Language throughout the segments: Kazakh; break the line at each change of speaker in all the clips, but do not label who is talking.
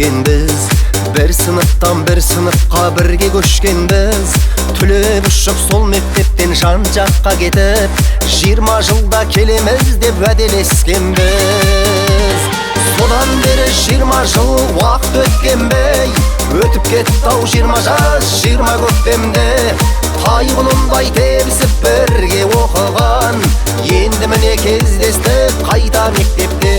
өткенбіз. Bir sınıftan bir sınıfqa birge көшкенбіз. Түлеп ұшып сол мектептен жан жаққа кетіп, 20 жылда келеміз деп уәделескенбіз. Содан бері 20 жыл уақыт өткенбей, өтіп кетті-ау 20 жас 20 көктемде. Тайғұлындай тебісіп бірге оқыған, енді міне кездестік қайта мектепте.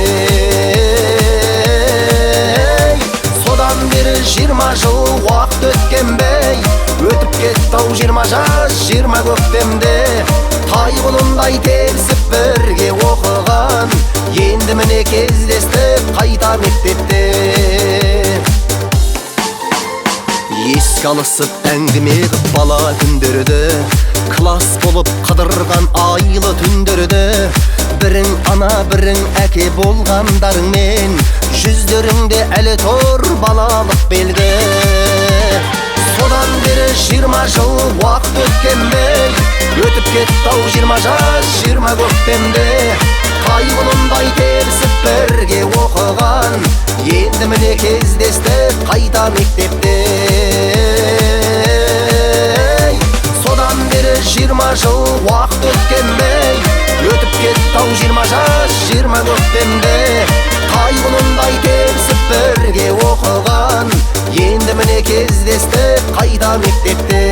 Содан бері 20 жыл уақыт өткенбей, өтіп кетті-ау 20 жас 20 көктемде. Тайғұлындай тебісіп бірге оқыған, енді міне кездестік қайта мектепте. Еске алысып әңгіме қып бала күндерді, класс болып қыдырған айлы түндерді. Бірің ана бірің әке болғандарыңмен, жүздеріңде әлі тұр балалық белгі. Содан бері 20 жыл уақыт өткенбей, өтіп кетті-ау 20 жас 20 көктемде. Тайғұлындай тебісіп бірге оқыған, енді міне кездестік қайта мектепте. Содан бері 20 жыл уақыт өткенбей, өтіп кетті-ау 20 жас 20 көктемде. Тайғұлындай тебісіп бірге оқыған, енді міне кездестік қайта мектепте.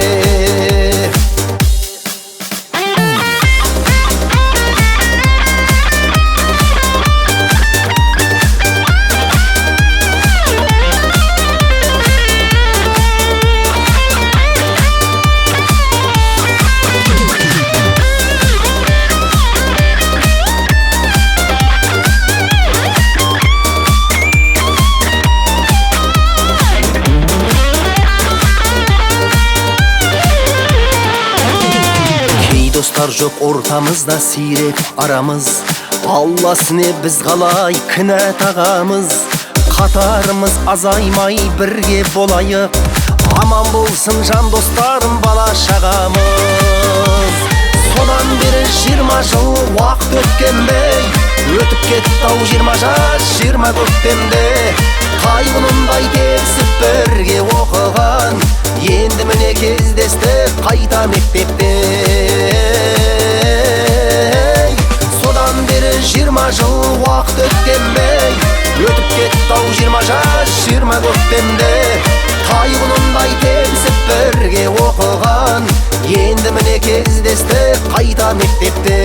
Достар жоқ ортамызда сирек арамыз, Алласыне біз қалай кінә тағамыз. Қатарымыз азаймай бірге болайық, аман болсын жан достарым бала шағамыз. Содан бері 20 жыл уақыт өткенбей, өтіп кетті-ау 20 жас 20 көктемде. Тайғұлындай тебісіп бірге оқыған, енді міне кездестік қайта мектепте. Содан бері 20 жыл уақыт өткенбей, өтіп кетті-ау 20 жас 20 көктемде. Тайғұлындай тебісіп бірге оқыған, енді міне кездестік қайта мектепте.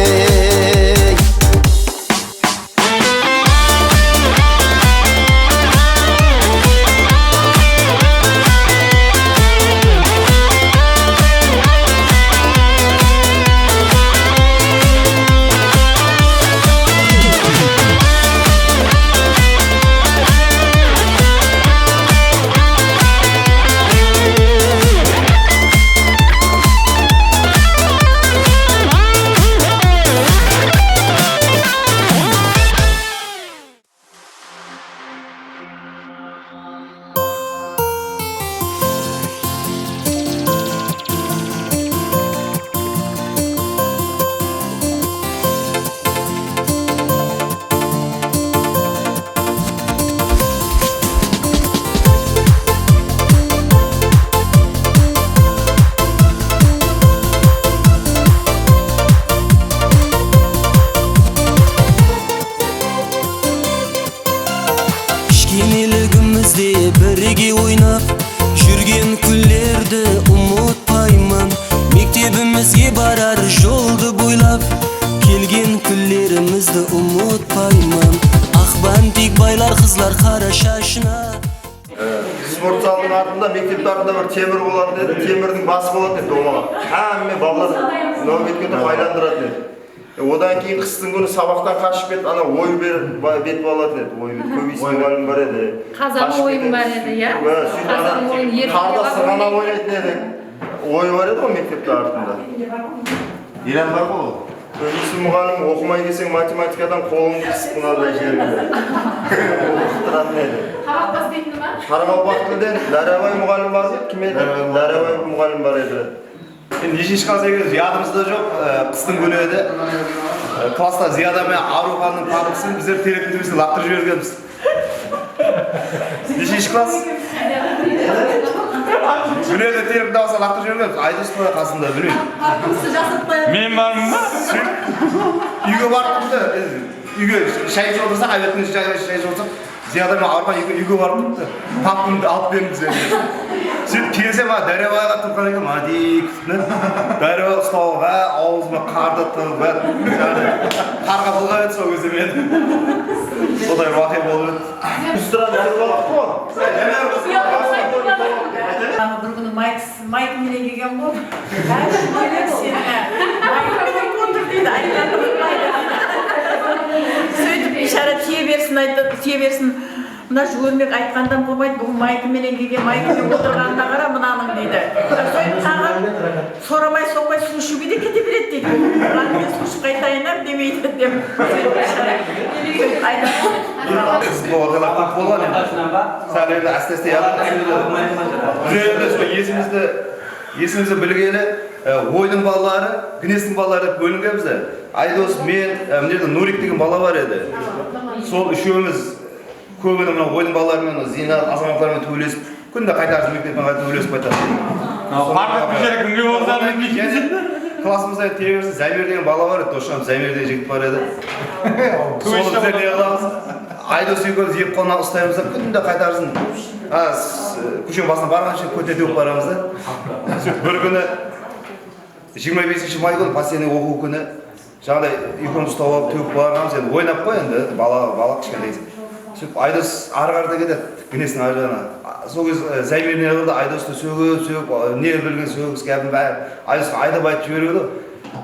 Кенелігімізде бірге ойнап жүрген күндерді ұмытпаймын. Мектебімізге барар жолды бойлап келген күндерімізді ұмытпаймын. Ақбан тек байлар қызлар қара шашына.
Спорт залының артында мектептің артында бір темір болады деді, темірдің басы болады деді омаға. Әмме балалар мынау кеткенде байландырады деді. Одан кейін қыстың күні сабақтан қашып кетті, ана ой бет болады деді. Ой бет көбейсін мұғалім бар еді.
Қазан ойын бар еді, иә? Қазан ойын
қарда сырғана ойнайтын еді. Ой бар еді ғой мектептің артында. Иран бар ғой. Көбейсін мұғалім оқымай келсең математикадан қолыңды қысып мынадай жерінде. Оқықтыратын еді.
Қарақбас дейтін ма?
Қарақалпақ тілден Дарабай мұғалім бар еді. Кім еді? Дарабай мұғалім бар еді.
Нешінші класс екенбіз, ядымызда жоқ, қыстың күні еді. Класста Зияда мен Аруханның танысын біздер теректің төбесіне лақтырып жібергенбіз. Нешінші класс? Біледі теріп дауса лақты жүрген, Айдос қой қасында білмейді.
Мен бармын ба?
Үйге барып тұрды, үйге шай ішіп отырсақ, әбетіне шай ішіп отырсақ, Зияда мен ауырған үйге барып тұрды, папымды алып бердім бізге. Сөйтіп келсем, Дарьябайға тұрған екен, дейік, Дарьябай ұстауға, ауызыма қарды тығып, қарға бұлға еді сол кезде мен. Содай уақи болып еді.
Үстіраны көріп алдық қой.
Bir günü Mike mine gelgen bu. Her şey böyle seni. Mike'ın kontur dedi. Söyleyip işaret tiye versin. Mına жүгірмек айтқандан болмайды. Бүгін Mike менен келген, Mike менен отырғанына қара мынаның дейді. Сөйтіп тағы сорамай соқпай су ішуге де кете береді дейді. Бірақ мен су ішіп қайтайын демейді деп. Сөйтіп айтады.
Бұл оқиғалар көп болған енді. Сәл енді әсте есімізді білгелі ойдың балалары, Гнестің балалары деп бөлінген бізде. Айдос, мен, мына Нурик деген бала бар еді. Сол үшеуміз көбіне мына ойдың балаларымен, Зина, азаматтармен төбелесіп, күнде қайтарыз мектептен қайта төбелесіп қайтады. Классымызда тереберсін Зәмир деген бала бар еді, Досжан Зәмир деген жігіт бар еді. Соны біздер не қыламыз? Айдос екеуміз екі қолынан ұстаймыз да, күнде қайтарсын. Көшенің басына барғанша көте теуіп барамыз да. Бір күні 25 май күні постоянный оқу күні жаңағыдай екеуміз ұстап алып теуіп барғанбыз, енді ойнап қой енді, бала кішкентай. Сөйтіп Айдос ары қарата кетеді, Гнестің ар жағына. Сол кез Зәмир не қылды, Айдосты сөгіп, не білген сөгіп, кәдімгі бәрі Айдосқа айдап айтып жібереді.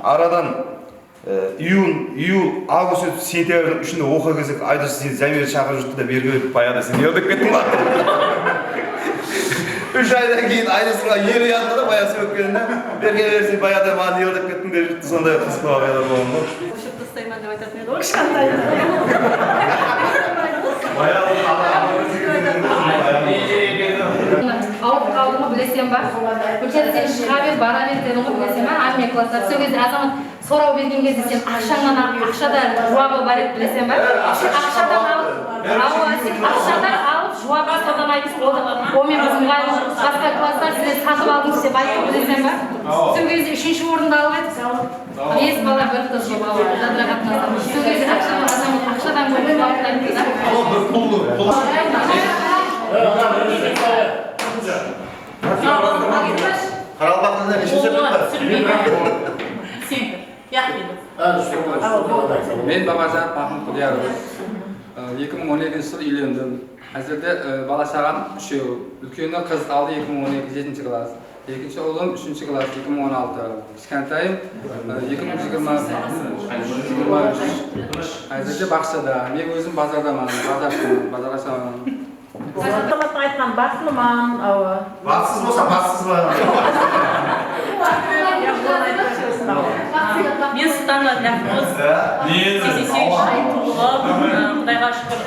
Арадан июл, август өтіп сентябрьдің 3-інде оқыған кезде Айдос Зәмирді шақырып жүрді да бергі өтіп баяғыда сен не өтіп кеттің ба? 3 айдан кейін Айдосқа ел ұянды да баяғы сөккенінде берге берсең баяғыда маған не өтіп кеттің деп жүрді, сондай қызық уақиғалар болған ғой.
Қошып тастаймын деп айтатын еді ғой кішкентайда.
Ауырып қалдың ғой білесен ба? Үлкен сен шыға бер, бара бер дедің ғой білесен ба? Армия класстар. Сол кезде азамат сорау берген кезде сен ақшада жуабы бар еді білесен ба? Ақшадан алып жуабы содан айтып онымен біз мұғалім басқа класстар сіздер сатып алдыңыз деп айтып білесен ба? Сол кезде 3-ші орынды алып еді. 5 бала бір қыз жобалы жадыра қатынасады. Сол кезде ақшадан көріп алып айтты да.
Қаралбақында неше сәбет бар?
Мен Бабажан Махмұт Құдияров. 2012 жылы үйлендім. Әзірде бала шағам үшеу. Үлкені қыз алды 2012 7-ші класс. Екінші ұлым 3-ші класс 2016. Кішкентайым 2023. Әзірде бақшада. Мен өзім базардамын. Базарға шамын.
Салтанат айтқан бақсылыман, ауы.
Бақсыз болса, бақсыз ба?
Мен Сұлтанова Дәфқыз, 88 туылып, Құдайға шүкір,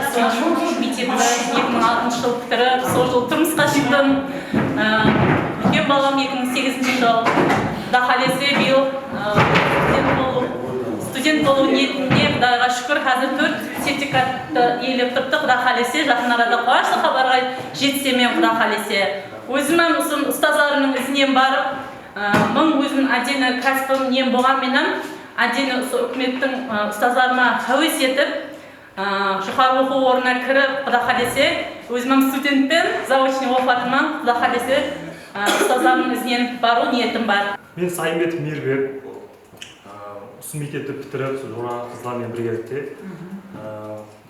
мектепті 2006 жыл бітіріп, сол жыл тұрмысқа шықтым. Үлкен балам 2008 жыл Дахалесе биыл студент болу ниетінде Құдайға шүкір, қазір 4 сертификатты иелеп тұрдық. Құдай қалесе, жақын арада қуанышты хабарға жетсе мен Құдай қалесе. Өзімнің ұстаздарымның ізінен барып, мың өзімнің әдені кәсібім нем болғанменен, әдені үкіметтің ұстаздарыма хәуес етіп, жоғары оқу орнына кіріп, Құдай қалесе, өзімнің студентпен заочный оқытуыма Құдай қалесе ұстаздарымның ізінен бару ниетім бар.
Мен Сайымбетов Мейірбек. Осы мектепті бітіріп, жаңағы қыздармен бірге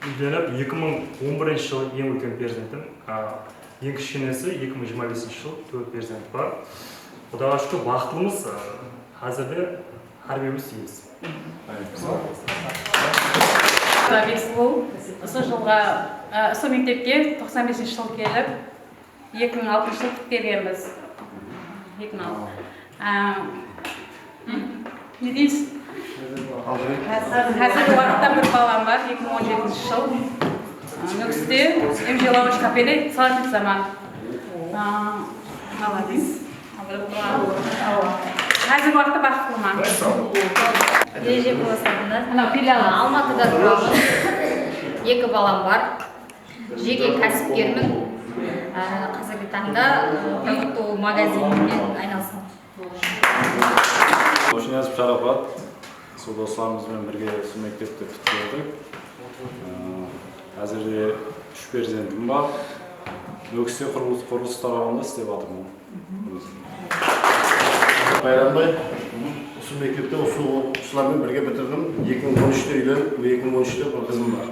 үйленіп, 2011 жылы ең үлкен перзентім. Ең кішкенесі 2025 жыл 4 перзент бар. Құдайға шүкір бақыттымыз, қазірде әрбеуміз дейміз.
Осы жылға, осы мектепке 95 жыл келіп, 2006 жыл бітіргенбіз. 2006. Не дейсіз? Қазір уақытта бір балам бар, 2017 жыл. Нүкісте емжелауыш капелі салатып заман. Молодец. Қазір уақытта бақыттылма.
Ереже боласында. Филиалы Алматыда тұрады. 2 балам бар. жеке кәсіпкермін. Қазіргі таңда продуктовый магазинмен айналысамын.
Ошынязов Шарапат, сол достарымызбен бірге осы мектепті бітірдік. Әзірде 3 перзентім бар. Өксе құрылыс тарауында істеп жатырмын.
Байрамбай, осы мектепте осы оқушылармен бірге бітірдім. 2013-те үйленіп, 2013-те бір қызым бар.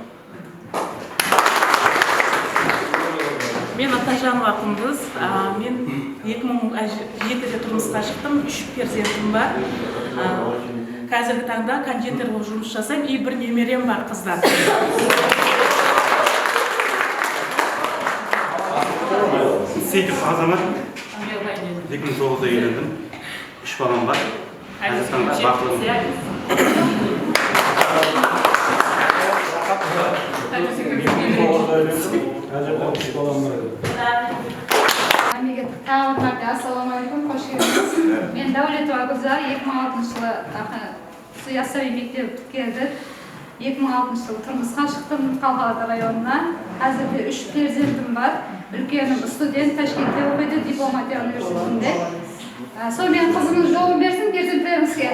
Мен Атажанова Құндыз. Мен 2007-де тұрмысқа шықтым, 3 перзентім бар. Қазіргі таңда кондитер болып жұмыс жасаймын, и бір немерем бар қыздар.
Сейтов Азамат. 2009-да үйлендім. 3 балам бар. Қазіргі таңда бақылымын.
Ассалаумағалейкум, қош келдіңіз. Мен Дәулетова Гүлзар, 2006 жылы яссауи мектеп бітірдік. 2006 жылы тұрмысқа шықтым Қалғалаты районынан. Қазірде 3 перзентім бар. Үлкенім студент, Ташкентте оқиды, дипломатия университетінде. Сонымен қызымыз жолын берсін перзенттерімізге.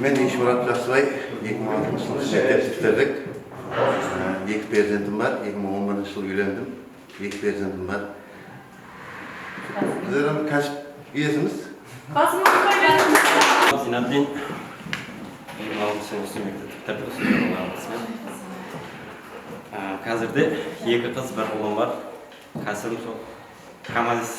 Мен Ишмұрат Жақсыбай, 2006 жылы мектеп бітірдік. 2 перзентім бар, 2011 жылы үйлендім. 2 перзентім бар. Біздерім кәсіп иесіміз.
Зинаддин, 2006 жылы осы мектеп бітірдік. Қазірде 2 қыз, 1 ұлым бар. Кәсібім сол КамАЗ.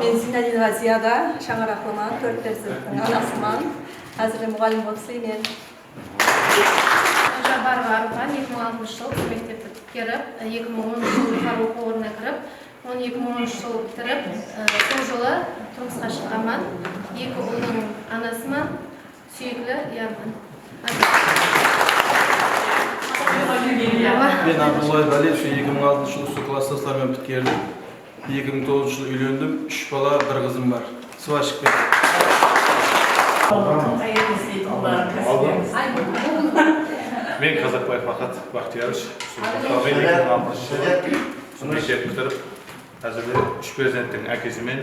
Мен Зинадинова Зияда, Шаңырақлыман, 4 перзенттің анасыман. Қазірде мұғалім болып істеймін.
Жабарова Арман, 2006 жылы мектепті бітіріп, 2010 жылы жоғары оқу орнына кіріп, 2013 жылы бітіріп, сол жылы тұрмысқа шыққанмын. 2 ұлдың анасыман, сүйеклі Ярман.
Мен Абдуллаев Алиев, 2006 жылы осы класстастармен біткердім. 2009 жылы үйлендім, 3 бала, 1 қызым бар. Свашықпен.
Мен Қазақбаев Бақат Бақтиярович, 2006 жылы мектеп бітіріп, әзірде 3 перзенттің әкесімен,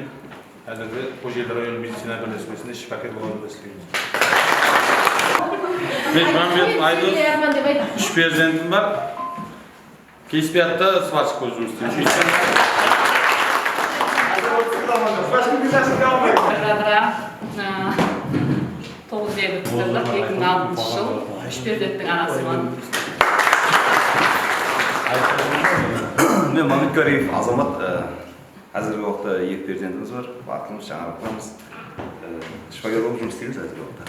әзірде Қожелі район медицина бірлестігінде шипакер болып істейміз. Мен Мәмбет Айдос, 3 перзентім бар. Кейспиятта сварщик болып жұмыс істеймін.
Жадыра 9-ге бітірдік, 2006 жыл, 3 перзенттің анасымын.
Мен Мамытгариев Азамат, қазіргі уақытта 2 перзентіміз бар. Бақытымыз, жаңарақпамыз. Шипагер болып жұмыс істейміз әзіргі уақытта.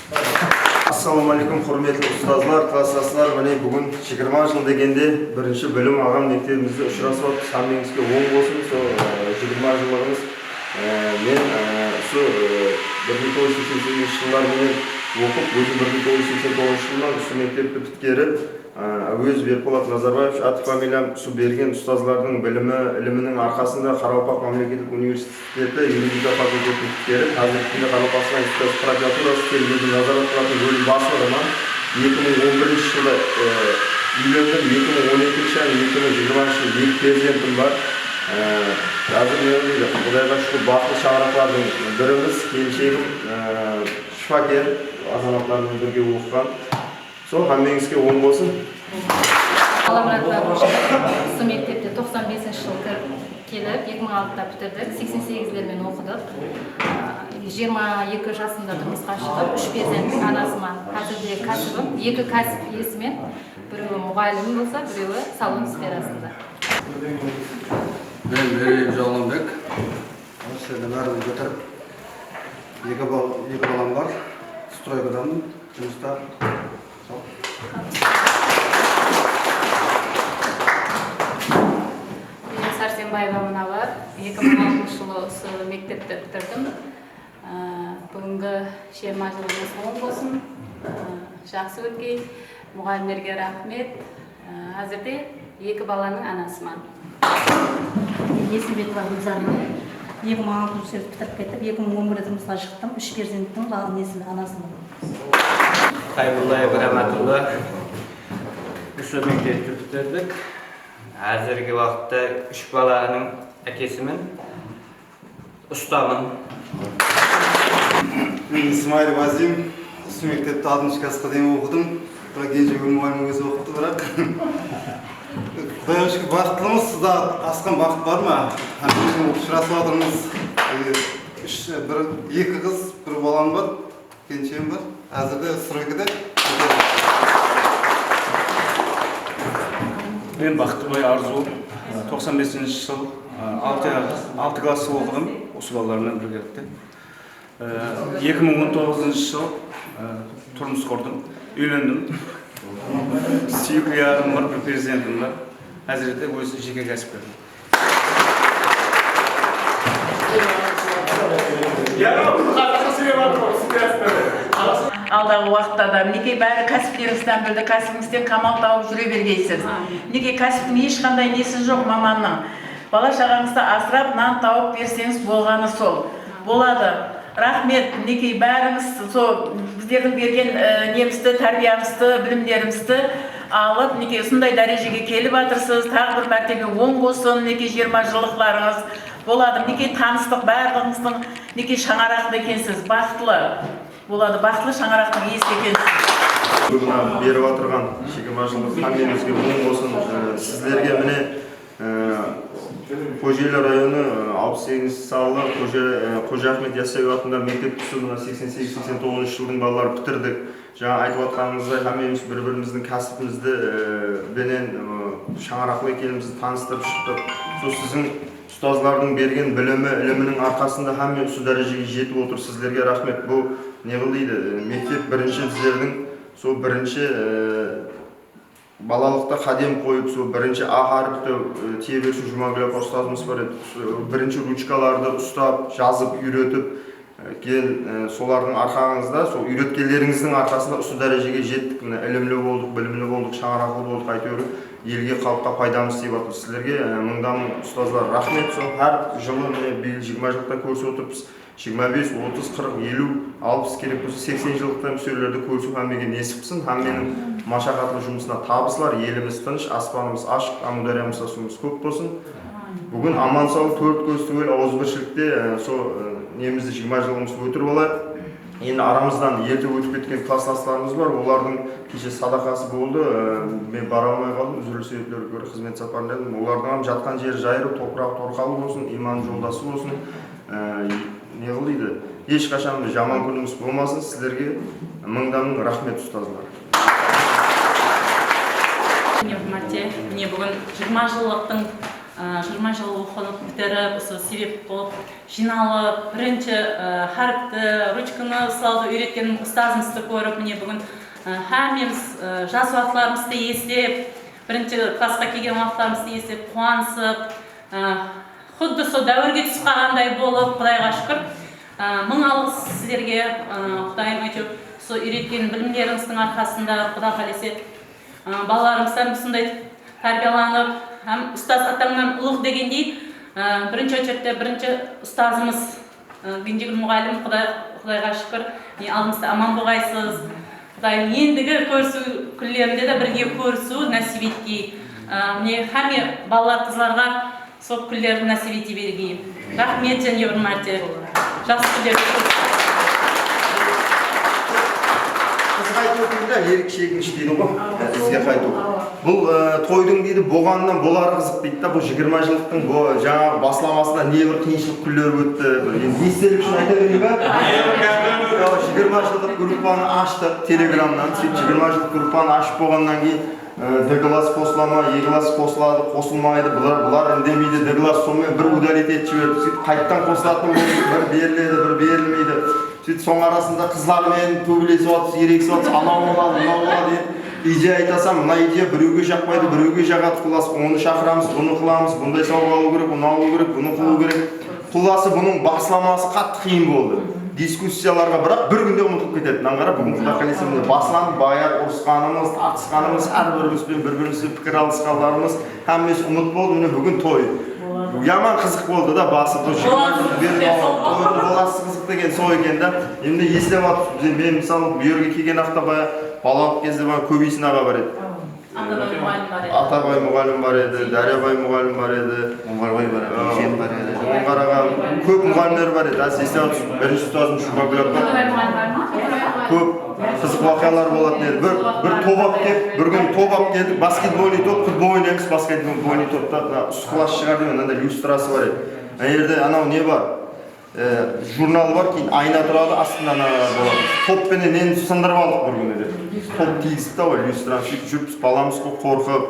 Ассалаумағалейкум, құрметті ұстазлар, класстастар. Міне бүгін 20 жыл дегенде бірінші білім алған мектебімізде ұшырасып отыр. Саммеңізге оң болсын, сол 20 жылығымыз. Мен осы 1988 жылдармен оқып, өзі 1989 жылдан осы мектепті біткеріп, әуезов Ерболат Назарбаев аты фамилиям су берген ұстазлардың білімі, ілімінің арқасында Қарақалпақ мемлекеттік университеті юридика факультетін біткеріп, қазіргі күнде Қарақалпақ институты прокуратурасы тергеуді назарат қылатын бөлім бастығынан 2011 жылы үйлендім, 2012 және 2020 жылы 2 перзентім бар. Қазір мен Құдайға шүкір бақытты шаңырақтардың біріміз, келіншегім шипакер азаматтармен бірге оқыған. Сол хаммеңізге оң болсын.
Осы мектепте 95 жылы келіп, 2006-да бітірдік, 88-лермен оқыдық. 22 жасында тұрмысқа шығып, 3 перзенттің анасыман. Қазірде кәсібім, 2 кәсіп иесімен, біреуі мұғалім болса, біреуі салон сферасында.
Мен Мерейім Жалғанбек. Осы жерде бәрін көтеріп, 2 балам бар. Стройкадамын, жұмыста.
Мен Сәрсенбаева Мұнавар, 2006 жылы осы мектепті бітірдім. Бүгінгі 20 жылымыз оң болсын, жақсы өткен, мұғалімдерге рахмет. Әзірде 2 баланың анасыман.
Есімбекова Гүлзармын,
2006 жылы бітіріп кетіп 2011 тұрмысқа шықтым. 3 перзенттің несімін анасымын.
Хайбуллаев Раматулла. Осы мектепті бітірдік. Әзіргі уақытта 3 баланың әкесімін. Ұстамын.
Мен Исмаил Вазим. Осы мектепті 6-шы классқа дейін оқыдым. Бірақ кенжеге мұғалім өзі оқыды, бірақ Құдайға шүкір бақыттымыз, сізде асқан бақыт бар ма? Ұшырасып отырмыз. 2 қыз, 1 балам бар, кенжем бар. Әзірде стройкада.
Мен Бақтыбай Арзу, 95 жыл 6 классы оқыдым, осы балалармен біргелікте. 2019 жыл тұрмыс құрдым, үйлендім. Сүйікті ярым бар, 1 перзентім бар. Әзірде өзі жеке кәсіпкер.
Алдағы уақытта да неге бәрі кәсіптеріңізден білді, кәсібіңізден қамал тауып жүре бергейсіз. Неге кәсіптің ешқандай несі жоқ маманның. Бала шағаңызды асырап, нан тауып берсеңіз болғаны сол. Болады. Рахмет, неге бәріңіз біздердің берген немізді, тәрбиямызды, білімдерімізді алып, неге осындай дәрежеге келіп жатырсыз. Тағы бір мәртебе оң болсын, неге 20 жылдықтарыңыз болады. Неге таныстық барлығыңыздың неге шаңарақты екенсіз, бақытлы болады, бақытлы шаңарақтың иесі екенсіз.
Бүгін беріп отырған 20 жылдық хаммемізге оң болсын. Сіздерге міне Қожелі районы 68 салы Қожа Ахмет Яссауи атындағы мектеп түсірімі 88-89 жылдың балалары бітірдік. Жаңа айтып отқаныңыздай, хаммеміз бір-біріміздің кәсібімізді бенен шаңырақлы екенімізді таныстырып шықтық. Сол сіздің ұстазлардың берген білімі, ілімінің арқасында хамме осы дәрежеге жетіп отыр. Сіздерге рахмет. Бұл не қылдайды? Мектеп бірінші сіздердің сол бірінші балалықта қадем қойып, сол бірінші А харіпті тие берші Жұмагүл апа ұстазымыз бар еді. Бірінші ручкаларды ұстап, жазып, үйретіп, солардың арқаңызда, сол үйреткелеріңіздің арқасында осы дәрежеге жеттік. Ілімлі болдық, білімлі болдық, шаңырақлы болдық, әйтеуір елге, халыққа пайдамыз тиіп жатыр. Сіздерге мыңдан ұстазлар рахмет. Сол әр жылы 20 жылда көрсіп отырмыз. 25, 30, 40, 50, 60 керек болса 80 жылдықтан сөйлерді көрсіп әмеге несіп қысын. Әмменің машақатлы жұмысына табысылар, еліміз тыныш, аспанымыз ашық, Амудария мұсасымыз көп болсын. Бүгін аман сау, 4 көз түгел ауызбіршілікте немізді 20 жылымыз өтіріп олайық. Енді арамыздан ерте өтіп кеткен класстастарымыз бар, олардың кеше садақасы болды. Мен бара алмай қалдым, үзіліс себептері көрі қызмет сапарында едім. Олардың жатқан жері жайры, топырақ торқалы болсын, иман жолдасы болсын. Не қылдайды? Ешқашан жаман күніміз болмасын. Сіздерге мыңдан рахмет ұстазлар.
Міне бүгін 20 жылдықтың 20 жыл оқып бітіріп, себеп болып жиналып, бірінші харіпті, ручканы ұстауды үйреткен ұстазымызды көріп, міне бүгін хаммеміз жас уақытларымызды есеп, бірінші классқа келген уақытларымызды есеп, қуансып, құдды сол дәуірге түсіп қалғандай болып, Құдайға шүкір. Мың алғыс сіздерге, Құдайым өтіп, сол үйреткен білімдеріңіздің арқасында, Құдай қалесе, балаларымыздан осындай тәрбияланып, һәм ұстаз атаңнан ұлық дегендей, бірінші очередте бірінші ұстазымыз Генжегүл мұғалім, Құдайға шүкір, алдымызда аман болғайсыз. Құдайым ендігі көрісу күндерінде де бірге көрісу нәсіп еткей. Һәме балалар қызларға сол күндерді нәсіп ете бергей. Рахмет және бір мәрте. Жақсы күндер.
Қайту күнде ерік шегініш дейді ғой, ізге қайту. Бұл тойдың дейді, болғанынан болары қызық дейді. Бұл 20 жылдықтың жаңағы басламасында не бір қиыншылық күндер өтті. Естелік үшін айта берейін ба? 20 жылдық группаны аштық телеграмнан. 20 жылдық группаны ашып болғаннан кейін Д-класс қосылама, Е-класс қосылады, қосылмайды, бұлар үндемейді, Д-класс сонымен бір удалит етіп жіберді. Сөйтіп қайттан қосылатын бір беріледі, бір берілмейді. Сөйтіп соң арасында қызлармен төбелесіп отырсыз, ерегісіп отырсыз, анау болады, мынау болады деп идея айтасам, мына идея біреуге жақпайды, біреуге жағады, құласы оны шақырамыз, бұны қыламыз, бұндай сауал алу керек, бұны алу керек, бұны қылу керек. Құласы бұның басламасы қатты қиын болды. Дискуссияларға бірақ бір күнде ұмытып кетеді. Наңғара бүгін Құдай қаласа міне басыланып, баяғы ұрысқанымыз, тартысқанымыз, әрбірімізбен бір-бірімізбен пікір алысқандарымыз, әммесі ұмыт болды. Міне бүгін той. Yaman қызық болды да, басып баласы қызық деген сол екен да. Енді естіп атып, мен мысалы bu yerге келген ақта балалық кезде көбейсін аға бар еді. Атабай мұғалім бар еді, Дарябай мұғалім бар еді,
Оңғарбай бар еді, Жен бар еді.
Оңғараға көп мұғалімдер бар еді. Естіп атып, бірінші ұстазым Шубагүл апа. Көп қызық вақиялар болатын еді. Bir топ алып келіп, bir күн топ алып келдік, баскетбольный топ, футбол ойнаймыз, баскетбольный топта үст класс шығарды, анда люстрасы бар еді. Ана жерде анау не бар? Журнал бар, кейін айна тұрады, астында болады. Топпенен нені сындырып алдық бір күні деп. Топ тигізіп та ғой, люстраны сөйтіп жүріп, баламыз қорқып,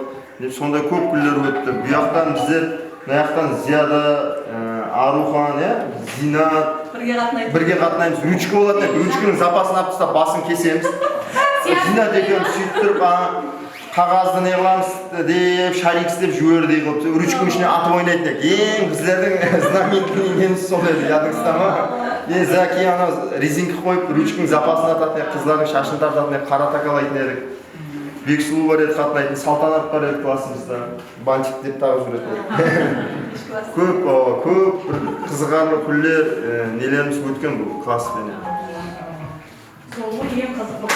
сондай көп күндер өтті. Bu жақтан біздер, мына жақтан Зияда, Арухан, Зинат, бірге қатынаймыз. Ручка болатын еді, ручканың запасын алып тастап, басын кесеміз. Зинат екеуміз сөйтіп тұрып, қағазды не қыламыз деп, шарик істеп жібердей қылып, ручканың ішіне атып ойнайтын еді. Ең біздердің знаменитный неміз сол еді, ядыңызда ма? Заки ана резинка қойып, ручканың запасын ататын еді, қыздардың шашын тартатын еді, қара такалайтын едік. Бексұлу бар еді, қатынайтын, Салтанат бар еді классымызда. Бантик деп тағып жүретін. Көп қызығарлы күндер, нелеріміз өткен бұл класспен.
Сол ең қызықты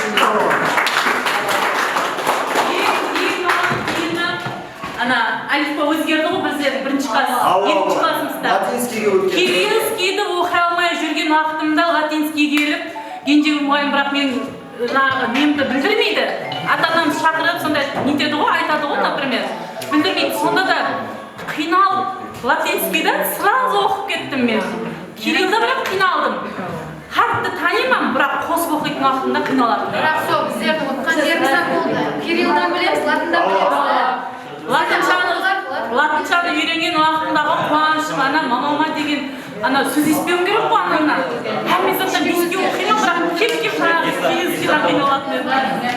Ана алифба өзгерді ғой біздер бірінші класс, екінші классымызда.
Латинскийге өткен.
Кириллскийді оқи алмай жүрген уақытымда латинский келіп, кенжегі мұғалім бірақ мен немді білдірмейді. Ата-анамыз шақырып, сонда нетеді ғой, айтады ғой, например. Білдірмейді. Сонда да қиналып, латинскийді сразу оқып кеттім мен. Кириллді бірақ қиналдым. Хартты танимын, бірақ қосып оқитын уақытымда қиналатым.
Бірақ сол біздердің оқыған жерімізде болды. Кириллдан білеміз, латындан білеміз.
Латыншаны үйренген уақытындағы қуанышым, мамама деген сөз еспеуім керек қой анамнан. Әмесаттан беске оқимын, бірақ кеп-кеп жаңағы кириллскийдан қиналатын едім.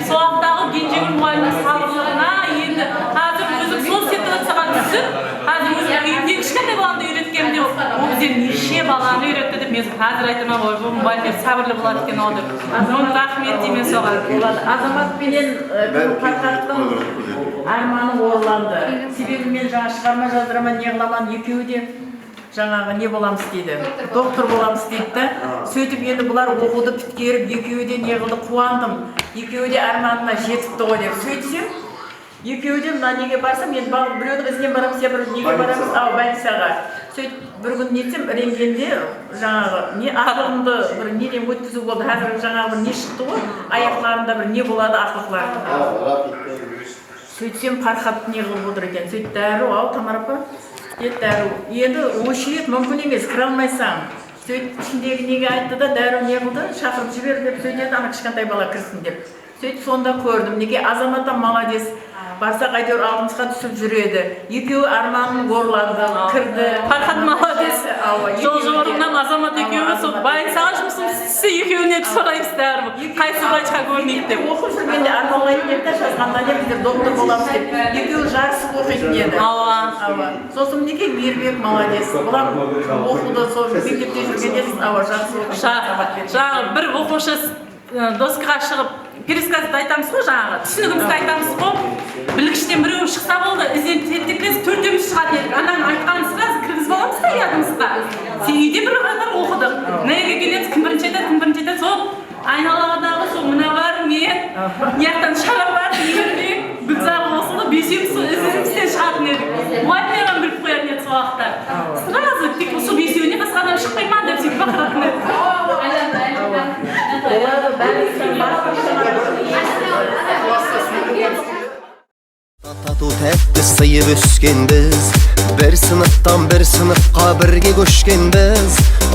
Сол уақыттағы кенжегүл мұғалімнің сабырлығына енді қазір өзім сол ситуацияға түсіп, қазір өзім үйімде кішкентай баламды үйреткенде ол біздер неше баланы үйретті деп мен қазір айтамын ғой, бұл мұғалімдер сабырлы болады екен ол деп. Оның рахмет деймін соған.
Азамат пенен Фархаттың арманы орыланды. Себебі мен жаңа шығарма жаздырамын, не қыламын, екеуі де жаңағы не боламыз дейді, доктор боламыз дейді да. Сөйтіп енді бұлар оқуды біткеріп, екеуі де не қылды, қуандым. Екеуі де арманына жетіпті ғой деп. Сөйтсем, екеуі де мына неге барсам, енді біреудің ізінен барамыз, я бір неге барамыз, больницаға. Сөйтіп бір күн нетсем, іренгенде жаңағы не ақылымды бір неден өткізу болды. Қазір жаңағы бір не шықты ғой, аяқларында бір не болады ақылықлар. Сөйтсем Фархат не қылып отыр екен. Сөйтіп дәру, Тамара апа, дәру. Енді өшірет мүмкін емес, кіре алмайсың. Сөйтіп ішіндегі неге айтты да, дәру не қылды, шақырып жібер деп сөйтеді, ана кішкентай бала кірсін деп. Сөйтіп сонда көрдім. Неге Азаматтан молодец. Барсақ әйтеуір алдымызға түсіп жүреді. Екеуі арманын орыланды, кірді.
Фархат молодец. Жол жорығынан Азамат екеуі сол больницаға жұмысын істесе екеуіне сұраймыз дәрі. Қайсы врачқа көрінейді деп.
Оқып жүргенде арналайтын еді де, жазғанда не біздер доктор боламыз деп. Екеуі жарысып оқитын еді. Сосын неге Мейірбек молодец. Бұлар оқуды сол мектепте жүргенде жарысып оқитын.
Жаңағы бір оқушы доскаға шығып пересказды айтамыз ғой, жаңағы түсінігімізді айтамыз ғой. Білгіштен біреу шықса болды, ізден теттекпес төртеуміз шығатын едік. Ананың айтқанын сразу кіргізіп аламыз да ядымызға. Сен үйде бір қатар оқыдық. Мына жерге келеміз, кім бірінші айтады, сол айналадағы сол мына бар, мен, яқтан шарап бар, Мейірбек, Гүлзар осылы бесеуміз ізденімізден шығатын едік. Мұғалімдер біліп қоятын еді сол уақытта. Сразу тек сол бесеуіне басқа адам шықпай ма деп сөйтіп бақыратын еді.
Тату тәтті сыйып өскенбіз, бір сыныптан бір сыныпқа бірге көшкенбіз.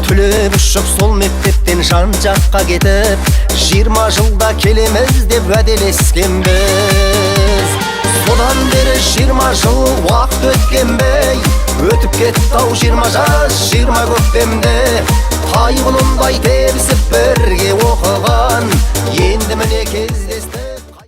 Түлеп ұшып сол мектептен жан жаққа кетіп, 20 жылда келеміз деп уәделескенбіз. Содан бері 20 жыл уақыт өткенбей, өтіп кетті-ау 20 жас 20 көктемде. Тайғұнындай тебісіп бірге оқыған, енді міне кездесті.